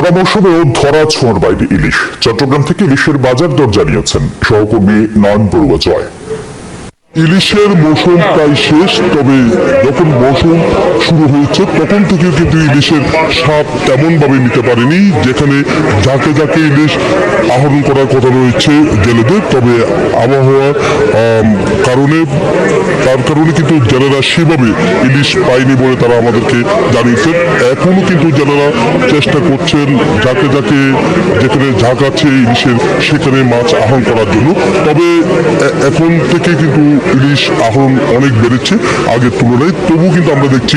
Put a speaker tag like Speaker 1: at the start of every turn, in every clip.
Speaker 1: সারা মৌসুমেও ধরা ছোঁয়ার বাইরে ইলিশ। চট্টগ্রাম থেকে ইলিশের বাজার দর জানিয়েছেন সহকর্মী নয়ন বড়ুয়া জয়। ইলিশের মৌসুম প্রায় শেষ, তবে যখন মৌসুম শুরু হয়েছে তখন থেকে কিন্তু ইলিশের স্বাদ তেমন ভাবে নিতে পারেনি, যেখানে ঝাঁকে ঝাঁকে ইলিশ আহরণ করার কথা রয়েছে জেলেদের। তবে আবহাওয়ার তার কারণে কিন্তু জেলেরা সেভাবে ইলিশ পায়নি বলে তারা আমাদেরকে জানিয়েছেন। এখনো কিন্তু জেলেরা চেষ্টা করছেন ঝাঁকে ঝাঁকে, যেখানে ঝাঁক আছে ইলিশের সেখানে মাছ আহরণ করার জন্য। তবে এখন থেকে কিন্তু ইলিশ আহরণ অনেক বেড়েছে আগের তুলনায়। তবু কিন্তু আমরা দেখছি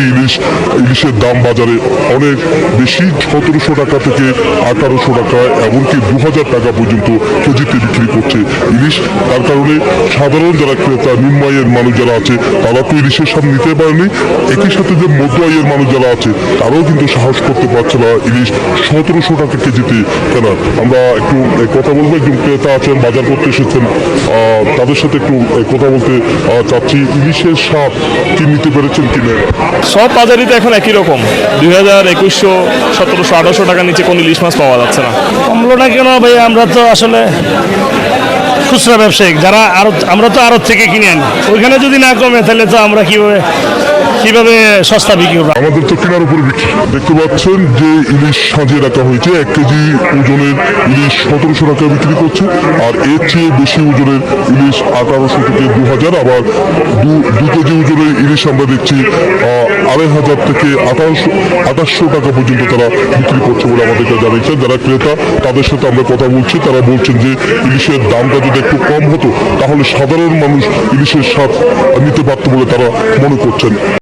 Speaker 1: ইলিশের দাম বাজারে অনেক বেশি, 1700 টাকা থেকে 1800 টাকা, এমনকি 2000 টাকা পর্যন্ত কেজিতে বিক্রি করছে ইলিশ। তার কারণে সাধারণ যারা ক্রেতা, নিম্ন আয়ের মানুষ যারা আছে তারা তো ইলিশের স্বাদ নিতে পারেনি। একই সাথে যে মধ্য আয়ের মানুষ যারা আছে তারাও কিন্তু সাহস করতে পারছে না ইলিশ 1700 টাকা কেজিতে কেনার। আমরা একটু কথা বলবো, একজন ক্রেতা আছেন, বাজার করতে এসেছেন, তাদের সাথে একটু কথা বলতে চাচ্ছি। ইলিশের স্বাদ কি নিতে পেরেছেন কিনা?
Speaker 2: সব বাজারই তো এখন একই রকম, 2000, 2100, 1700, 1800 টাকার নিচে কোনো ইলিশ মাছ পাওয়া যাচ্ছে না।
Speaker 3: কমলো না কেন ভাই? আমরা তো আসলে খুচরা ব্যবসায়িক, যারা আমরা তো আড়ত থেকে কিনে আনি। ওইখানে যদি না কমে তাহলে তো আমরা কিভাবে সস্তা বিক্রি করবো?
Speaker 1: আমাদের তো কেনার উপরে বিক্রি। দেখতে পাচ্ছেন যে ইলিশ সাজিয়ে রাখা হয়েছে, 1 কেজি ওজনের ইলিশ 1700 টাকা বিক্রি করছে, আর এর চেয়ে বেশি ওজনের ইলিশ 1800 থেকে 2000, আবার 2 কেজি ওজনের ইলিশ আমরা দেখছি 2500 থেকে 2800 টাকা পর্যন্ত তারা বিক্রি করছে বলে আমাদেরকে জানিয়েছেন। যারা ক্রেতা তাদের সাথে আমরা কথা বলছি, তারা বলছেন যে ইলিশের দামটা যদি একটু কম হতো তাহলে সাধারণ মানুষ ইলিশের স্বাদ নিতে পারত বলে তারা মনে করছেন।